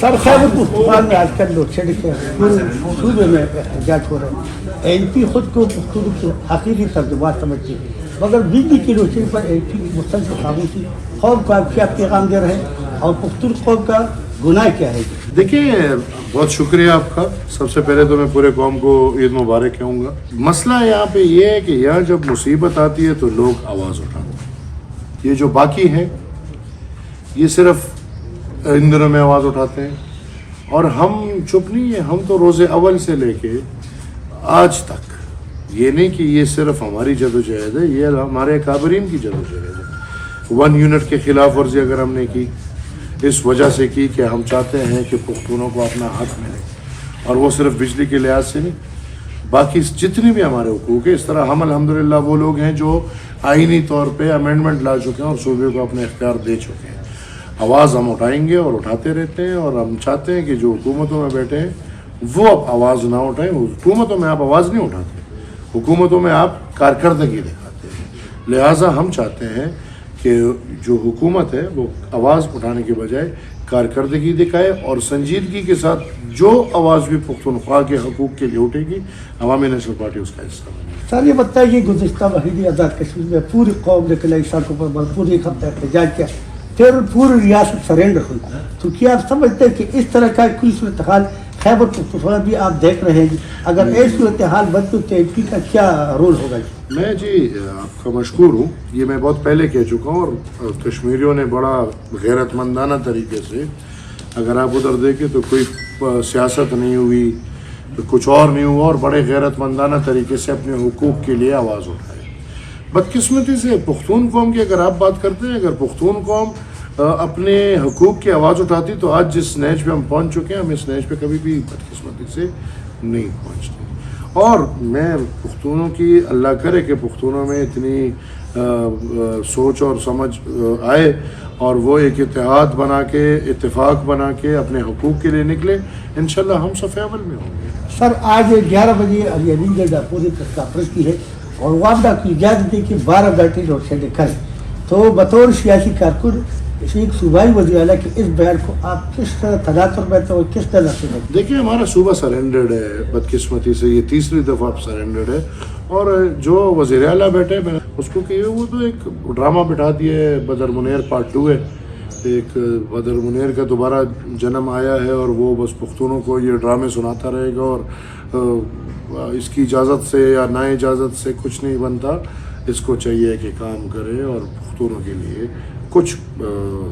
سر خیبر پختونخوا میں آج کل لوڈ شیڈنگ کے پورے صوبے میں احتجاج ہو رہے ہیں. ایم پی خود کو پختونوں کے حقیقی ترجمات سمجھتے ہیں, مگر بجلی کی لوڈ شیڈنگ پر ایم پی مسلسل خاموشی. قوم کو آپ کیا پیغام دے رہے ہیں اور پختون قوم کا گناہ کیا ہے؟ دیکھیے بہت شکریہ آپ کا. سب سے پہلے تو میں پورے قوم کو عید مبارک کہوں گا. مسئلہ یہاں پہ یہ ہے کہ یہاں جب مصیبت آتی ہے تو لوگ آواز اٹھاتے ہیں. یہ جو باقی ہیں یہ صرف ان دنوں میں آواز اٹھاتے ہیں, اور ہم چپ نہیں ہیں. ہم تو روز اول سے لے کے آج تک, یہ نہیں کہ یہ صرف ہماری جدوجہد ہے, یہ ہمارے کابرین کی جدوجہد ہے. 1 یونٹ کے خلاف ورزی اگر ہم نے کی اس وجہ سے کی کہ ہم چاہتے ہیں کہ پختونوں کو اپنا حق ملے, اور وہ صرف بجلی کے لحاظ سے نہیں, باقی جتنے بھی ہمارے حقوق ہیں. اس طرح ہم الحمدللہ وہ لوگ ہیں جو آئینی طور پہ امینڈمنٹ لا چکے ہیں اور صوبے کو اپنے اختیار دے چکے ہیں. آواز ہم اٹھائیں گے اور اٹھاتے رہتے ہیں, اور ہم چاہتے ہیں کہ جو حکومتوں میں بیٹھے ہیں وہ اب آواز نہ اٹھائیں. حکومتوں میں آپ آواز نہیں اٹھاتے, حکومتوں میں آپ کارکردگی دکھاتے ہیں. لہٰذا ہم چاہتے ہیں کہ جو حکومت ہے وہ آواز اٹھانے کے بجائے کارکردگی دکھائے, اور سنجیدگی کے ساتھ جو آواز بھی پختونخوا کے حقوق کے لیے اٹھے گی عوامی نیشنل پارٹی اس کا حصہ بنے گی. سر یہ بتائیے, گزشتہ مہینے آزاد کشمیر میں پوری قوم نے کئی سڑکوں پر بھرپور ایک ہفتہ احتجاج کیا, پھر پوری ریاست سرینڈر ہوئی. تو کیا آپ سمجھتے ہیں کہ اس طرح کا کوئی صورتحال خیبر پختونخوا بھی آپ دیکھ رہے ہیں؟ اگر ایسی صورتحال بنتی تو ایم پی کا کیا رول ہوگا؟ میں آپ کا مشکور ہوں. یہ میں بہت پہلے کہہ چکا ہوں, اور کشمیریوں نے بڑا غیرت مندانہ طریقے سے, اگر آپ ادھر دیکھیں تو کوئی سیاست نہیں ہوئی, کچھ اور نہیں ہوا, اور بڑے غیرت مندانہ طریقے سے اپنے حقوق کے لیے آواز اٹھائے. بدقسمتی سے پختون قوم کی اگر آپ بات کرتے ہیں, اگر پختون قوم اپنے حقوق کی آواز اٹھاتی تو آج جس نیچ پہ ہم پہنچ چکے ہیں, ہم اس نیچ پہ کبھی بھی بدقسمتی سے نہیں پہنچتے. اور میں پختونوں کی, اللہ کرے کہ پختونوں میں اتنی سوچ اور سمجھ آئے اور وہ ایک اتحاد بنا کے, اتفاق بنا کے اپنے حقوق کے لیے نکلے. انشاءاللہ ہم صف اول میں ہوں گے. سر آج 11 بجے علی امین گڑھ پوری کانفرنس کی ہے اور وعدہ کی اجازت دی کہ 12 گھنٹے لوڈ شیڈنگ کریں. تو بطور سیاسی کارکن ایک صوبائی وزیر اعلیٰ کے اس بیان کو آپ کس طرح تناظر میں تو کس طرح سے دیکھیں؟ ہمارا صوبہ سرینڈرڈ ہے بدقسمتی سے, یہ تیسری دفعہ سرینڈرڈ ہے. اور جو وزیر اعلیٰ بیٹھے میں اس کو کہ وہ تو ایک ڈرامہ بٹھا دیے, بدر منیر پارٹ 2 ہے. ایک بدر منیر کا دوبارہ جنم آیا ہے اور وہ بس پختونوں کو یہ ڈرامے سناتا رہے گا, اور اس کی اجازت سے یا نا اجازت سے کچھ نہیں بنتا. اس کو چاہیے کہ کام کرے اور پختونوں کے لیے کچھ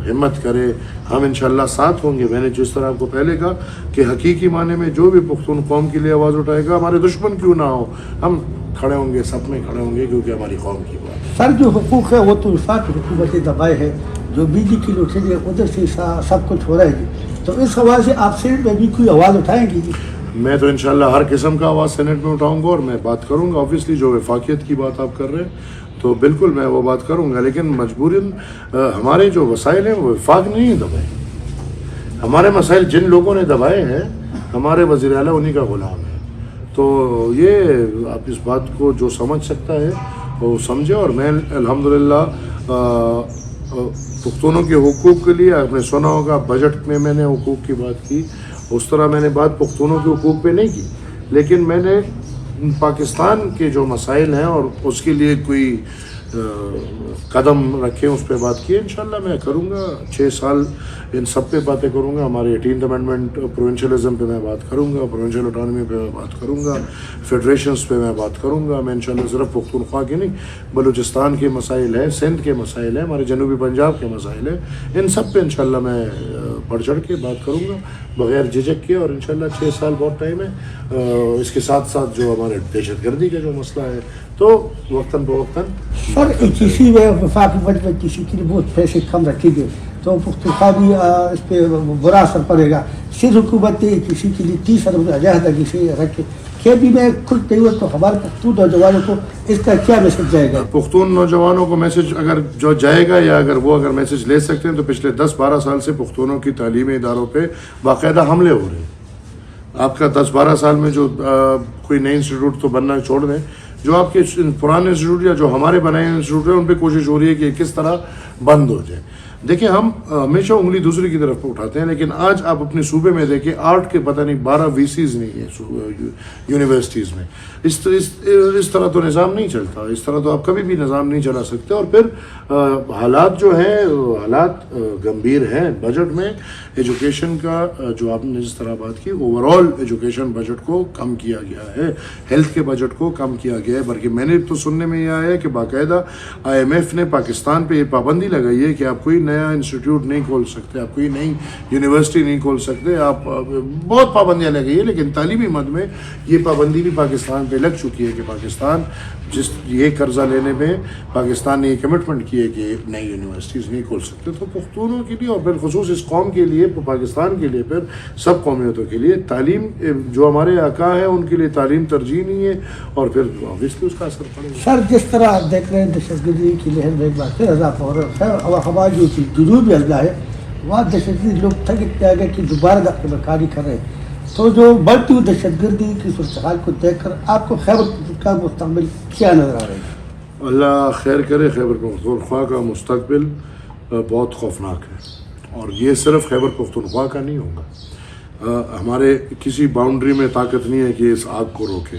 ہمت کرے. ہم انشاءاللہ ساتھ ہوں گے. میں نے جس طرح آپ کو پہلے کہا کہ حقیقی معنی میں جو بھی پختون قوم کے لیے آواز اٹھائے گا, ہمارے دشمن کیوں نہ ہو, ہم کھڑے ہوں گے, سب میں کھڑے ہوں گے, کیونکہ ہماری قوم کی بات ہے. سر جو حقوق ہے وہ تو وفاقی حکومت دبائے ہے, جو بجلی کی لوڈ شیڈنگ ادھر سے سب کچھ ہو رہا ہے. تو اس حوالے سے آپ سینٹ میں بھی کوئی آواز اٹھائیں گی؟ میں تو انشاءاللہ ہر قسم کا آواز سینٹ میں اٹھاؤں گا, اور میں بات کروں گا. آبویسلی جو وفاقیت کی بات آپ کر رہے ہیں تو بالکل میں وہ بات کروں گا, لیکن مجبوراً ہمارے جو وسائل ہیں وہ وفاق نہیں دبائے. ہمارے مسائل جن لوگوں نے دبائے ہیں, ہمارے وزیر اعلیٰ انہی کا غلام ہے. تو یہ آپ اس بات کو جو سمجھ سکتا ہے وہ سمجھے. اور میں الحمدللہ پختونوں کے حقوق کے لیے, آپ نے سنا ہوگا بجٹ میں نے حقوق کی بات کی, اس طرح میں نے بات پختونوں کے حقوق پہ نہیں کی, لیکن میں نے پاکستان کے جو مسائل ہیں اور اس کے لیے کوئی قدم رکھے اس پہ بات کی. انشاءاللہ میں کروں گا. 6 سال ان سب پہ باتیں کروں گا. ہمارے 18th امینڈمنٹ پروونشلزم پہ میں بات کروں گا, پروونشل اٹانومی پہ میں بات کروں گا, فیڈریشنز پہ میں بات کروں گا. میں انشاءاللہ صرف پختونخوا کے نہیں, بلوچستان کے مسائل ہیں, سندھ کے مسائل ہیں, ہمارے جنوبی پنجاب کے مسائل ہیں, ان سب پہ انشاءاللہ میں بڑھ چڑھ کے بات کروں گا بغیر جھجک کے. اور انشاءاللہ 6 سال بہت ٹائم ہے. اس کے ساتھ ساتھ جو ہمارے دہشت گردی کا جو مسئلہ ہے تو وقتاً فوقتاً. سر کسی میں وفاقی بجٹ میں کسی کے لیے بہت پیسے کم رکھے گئے تو پختونخوا بھی اس پہ برا اثر پڑے گا. صرف حکومت کسی کے لیے 30 ارب علیحدگی سے رکھے کہ بھی میں خود نہیں ہوا, تو ہمارے پختون نوجوانوں کو اس کا کیا میسج جائے گا؟ پختون نوجوانوں کو میسج اگر جو جائے گا, یا اگر وہ میسج لے سکتے ہیں, تو پچھلے 10-12 سال سے پختونوں کی تعلیمی اداروں پہ باقاعدہ حملے ہو رہے ہیں. آپ کا 10-12 سال میں جو کوئی نئے انسٹیٹیوٹ تو بننا چھوڑ دیں, جو آپ کے پرانے انسٹیٹیوٹ یا جو ہمارے بنائے انسٹیٹیوٹ ہیں ان پہ کوشش ہو رہی ہے کہ کس طرح بند ہو جائے. دیکھیں ہم ہمیشہ انگلی دوسرے کی طرف اٹھاتے ہیں، لیکن آج آپ اپنے صوبے میں دیکھیں آرٹ کے پتہ نہیں 12 VCs نہیں ہیں یونیورسٹیز میں. اس طرح تو نظام نہیں چلتا، اس طرح تو آپ کبھی بھی نظام نہیں چلا سکتے. اور پھر حالات جو ہیں حالات گمبھیر ہیں. بجٹ میں ایجوکیشن کا جو آپ نے جس طرح بات کی، اوور آل ایجوکیشن بجٹ کو کم کیا گیا ہے، ہیلتھ کے بجٹ کو کم کیا گیا ہے. بلکہ میں نے تو سننے میں یہ آیا ہے کہ باقاعدہ IMF نے پاکستان پہ یہ پابندی لگائی ہے کہ آپ کوئی نیا انسٹیٹیوٹ نہیں کھول سکتے، آپ کوئی نئی یونیورسٹی نہیں کھول سکتے. آپ بہت پابندیاں لگائی ہیں، لیکن تعلیمی مد میں یہ پابندی بھی پاکستان پہ لگ چکی ہے کہ پاکستان یہ قرضہ لینے میں پاکستان نے یہ کمٹمنٹ کی ہے کہ نئی یونیورسٹیز نہیں کھول سکتے. تو پختونوں کے لیے اور بالخصوص اس قوم کے لیے، پاکستان کے لیے، پھر سب قومیتوں کے لیے تعلیم، جو ہمارے آقا ہیں ان کے لیے تعلیم ترجیح نہیں ہے، اور پھر آبویسلی اس کا اثر پڑے گا. سر جس طرح آپ دیکھ رہے ہیں دہشت گردی کی لہر میں ایک بار پھر اضافہ ہو رہا ہے، اور ہمارا جو جنوبی اضلاع ہے وہاں دہشت گردی لوگ تھک کیا گیا کہ دوبارہ داخل بکاری کر رہے ہیں. تو جو بڑھتی ہوئی دہشت گردی کی صورتحال کو دیکھ کر آپ کو خیبر پختونخوا کا مستقبل کیا نظر آ رہا ہے؟ اللہ خیر کرے. خیبر پختونخوا کا مستقبل بہت خوفناک ہے، اور یہ صرف خیبر پختونخوا کا نہیں ہوگا. ہمارے کسی باؤنڈری میں طاقت نہیں ہے کہ اس آگ کو روکے،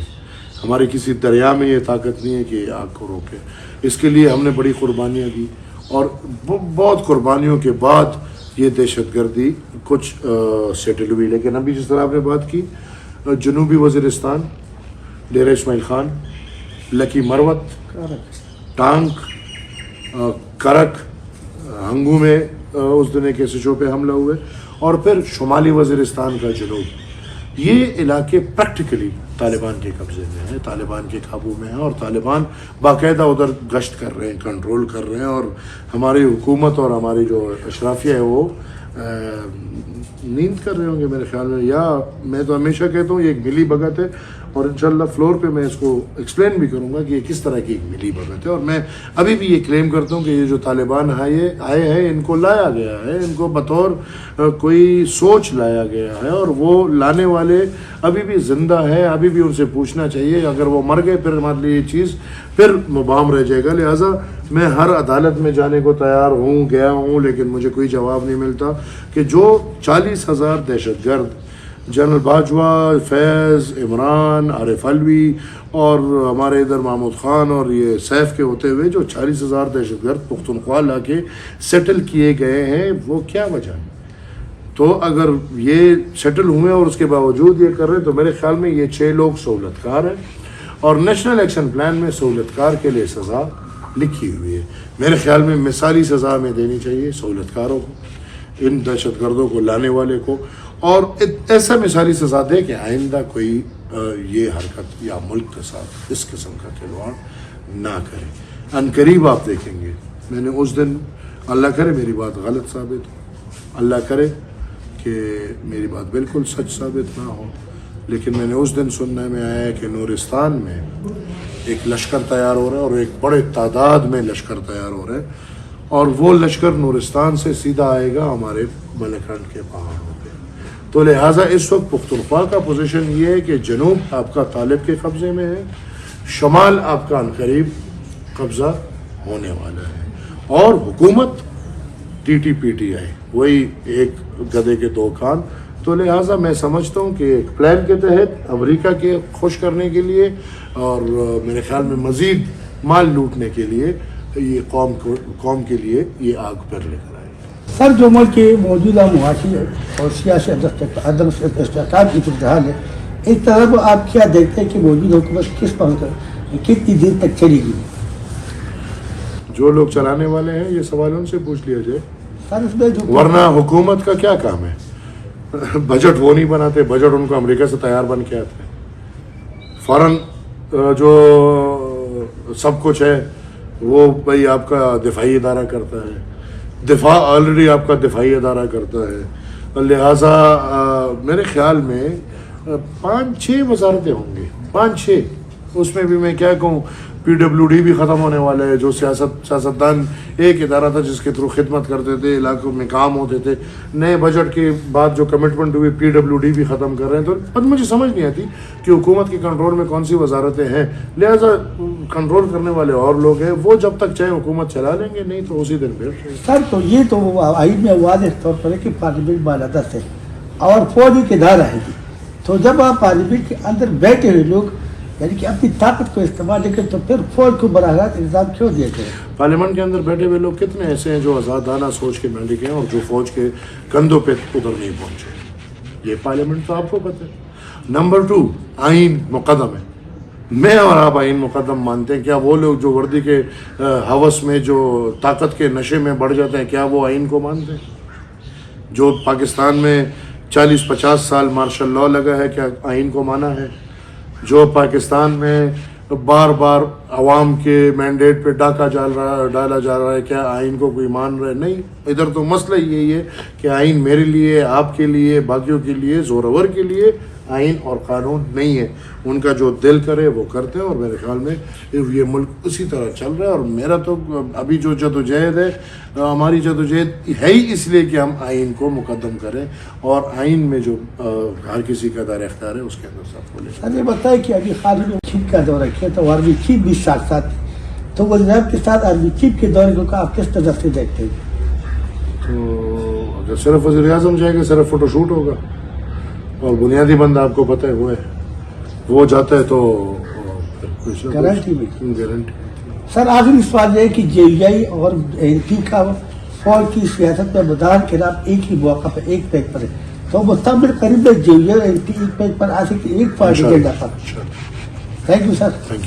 ہمارے کسی دریا میں یہ طاقت نہیں ہے کہ یہ آگ کو روکے. اس کے لیے ہم نے بڑی قربانیاں دی، اور بہت قربانیوں کے بعد یہ دہشت گردی کچھ سیٹل ہوئی. لیکن ابھی جس طرح آپ نے بات کی، جنوبی وزیرستان، ڈیرہ اسماعیل خان، لکی مروت، ٹانک، کرک، ہنگو میں اس دن ایک ایسے پہ حملہ ہوئے، اور پھر شمالی وزیرستان کا جنوب. یہ علاقے پریکٹیکلی طالبان کے قبضے میں ہیں، طالبان کے قابو میں ہیں، اور طالبان باقاعدہ ادھر گشت کر رہے ہیں، کنٹرول کر رہے ہیں. اور ہماری حکومت اور ہماری جو اشرافیہ ہے وہ نیند کر رہے ہوں گے میرے خیال میں. یا میں تو ہمیشہ کہتا ہوں یہ ایک ملی بھگت ہے، اور انشاءاللہ فلور پہ میں اس کو ایکسپلین بھی کروں گا کہ یہ کس طرح کی ایک ملی بھگت ہے. اور میں ابھی بھی یہ کلیم کرتا ہوں کہ یہ جو طالبان آئے ہیں ان کو لایا گیا ہے، ان کو بطور کوئی سوچ لایا گیا ہے، اور وہ لانے والے ابھی بھی زندہ ہیں. ابھی بھی ان سے پوچھنا چاہیے، اگر وہ مر گئے پھر ہمارے لیے یہ چیز پھر مبہم رہ جائے گا. لہٰذا میں ہر عدالت میں جانے کو تیار ہوں، گیا ہوں، لیکن مجھے کوئی جواب نہیں ملتا کہ جو 40,000 دہشت گرد جنرل باجوہ، فیض، عمران، عارف علوی، اور ہمارے ادھر محمود خان اور یہ سیف کے ہوتے ہوئے جو 40,000 دہشت گرد پختونخوا لا کے سیٹل کیے گئے ہیں، وہ کیا وجہ ہے؟ تو اگر یہ سیٹل ہوئے اور اس کے باوجود یہ کر رہے ہیں تو میرے خیال میں یہ 6 لوگ سہولت کار ہیں، اور نیشنل ایکشن پلان میں سہولت کار کے لیے سزا لکھی ہوئی ہے. میرے خیال میں مثالی سزا میں دینی چاہیے سہولت کاروں کو، ان دہشت گردوں کو لانے والے کو، اور ایسا مثالی سزا دے کہ آئندہ کوئی یہ حرکت یا ملک کے ساتھ اس قسم کا کھلواڑ نہ کرے. عنقریب آپ دیکھیں گے، میں نے اس دن، اللہ کرے میری بات غلط ثابت ہو، اللہ کرے کہ میری بات بالکل سچ ثابت نہ ہو، لیکن میں نے اس دن سننے میں آیا کہ نورستان میں ایک لشکر تیار ہو رہا ہے، اور ایک بڑے تعداد میں لشکر تیار ہو رہا ہے، اور وہ لشکر نورستان سے سیدھا آئے گا ہمارے ملکنڈ کے پہاڑوں پہ. تو لہٰذا اس وقت پختونخوا کا پوزیشن یہ ہے کہ جنوب آپ کا طالب کے قبضے میں ہے، شمال آپ کا عنقریب قبضہ ہونے والا ہے، اور حکومت TTPTI وہی ایک گدھے کے 2 کان. تو لہٰذا میں سمجھتا ہوں کہ ایک پلان کے تحت امریکہ کے خوش کرنے کے لیے، اور میرے خیال میں مزید مال لوٹنے کے لیے، یہ قوم کے لیے یہ آگ پر لے کر آئے. سر جو ملک کے موجودہ معاشی اور سیاسی عدم استحکام کی صورتحال ہے، اس طرح آپ کیا دیکھتے ہیں کہ موجودہ حکومت کتنی دیر تک چلے گی؟ جو لوگ چلانے والے ہیں یہ سوال ان سے پوچھ لیا جائے. سر اس میں جو ورنہ حکومت کا کیا کام ہے؟ بجٹ وہ نہیں بناتے، بجٹ ان کو امریکہ سے تیار بن کے آتے ہیں. فوراً جو سب کچھ ہے وہ بھائی آپ کا دفاعی ادارہ کرتا ہے، دفاع آلریڈی آپ کا دفاعی ادارہ کرتا ہے. لہٰذا میرے خیال میں 5-6 وزارتیں ہوں گی، 5-6 اس میں بھی میں کیا کہوں PWD بھی ختم ہونے والا ہے، جو سیاستدان ایک ادارہ تھا جس کے تھرو خدمت کرتے تھے، علاقوں میں کام ہوتے تھے، نئے بجٹ کے بعد جو کمٹمنٹ ہوئی PWD بھی ختم کر رہے ہیں. تو اب مجھے سمجھ نہیں آتی کہ حکومت کے کنٹرول میں کون سی وزارتیں ہیں، لہٰذا کنٹرول کرنے والے اور لوگ ہیں، وہ جب تک چاہے حکومت چلا لیں گے، نہیں تو اسی دن بیٹھ رہے. سر تو یہ تو آئین میں واضح طور پر ہے کہ پارلیمنٹ بالادست ہے اور فوج اقتدار رہے گی. تو جب آپ پارلیمنٹ کے اندر بیٹھے ہوئے لوگ یعنی کہ اپنی طاقت کو استعمال کریں تو پھر فوج کو براہ راست الزام کیوں دیا جائے؟ پارلیمنٹ کے اندر بیٹھے ہوئے لوگ کتنے ایسے ہیں جو آزادانہ سوچ کے مالک ہیں اور جو فوج کے کندھوں پہ ادھر نہیں پہنچے؟ یہ پارلیمنٹ تو آپ کو پتہ ہے. نمبر 2، آئین مقدم ہے. میں اور آپ آئین مقدم مانتے ہیں. کیا وہ لوگ جو وردی کے ہوس میں جو طاقت کے نشے میں بڑھ جاتے ہیں کیا وہ آئین کو مانتے ہیں؟ جو پاکستان میں 40-50 سال مارشل لاء لگا ہے کیا آئین کو مانا ہے؟ جو پاکستان میں بار بار عوام کے مینڈیٹ پہ ڈاکہ ڈالا جا رہا ہے کیا آئین کو کوئی مان رہا ہے؟ نہیں. ادھر تو مسئلہ یہی ہے کہ آئین میرے لیے، آپ کے لیے، باقیوں کے لیے، زورور کے لیے آئین اور قانون نہیں ہے. ان کا جو دل کرے وہ کرتے ہیں اور میرے خیال میں یہ ملک اسی طرح چل رہا ہے. اور میرا تو ابھی جو جدوجہد ہے، ہماری جدوجہد ہے ہی اس لیے کہ ہم آئین کو مقدم کریں اور آئین میں جو ہر کسی کا دائرہ اختیار ہے اس کے اندر سب کو لے. سر یہ بتائیں کہ ابھی خالد چیف کا دورہ کیا تو آرمی چیف بھی ساتھ ساتھ، تو وزیر کے ساتھ آرمی چیف کے دورے کو آپ کس طرح سے دیکھتے ہیں؟ تو اگر صرف وزیر اعظم جائے گا صرف فوٹو شوٹ ہوگا اور بنیادی بندہ آپ کو پتہ ہے وہ جاتا ہے تو گارنٹی بھی. گارنٹی. سر آخری سوال یہ ہے کہ JVI اور NP کا فوج کی سیاست میں مدار خلاف ایک ہی موقع پر ایک پیج پر ہے، تو مستقبل قریب میں JVI اور NP ایک پیج پر آ سکتے ایک party agenda per. Thank you sir.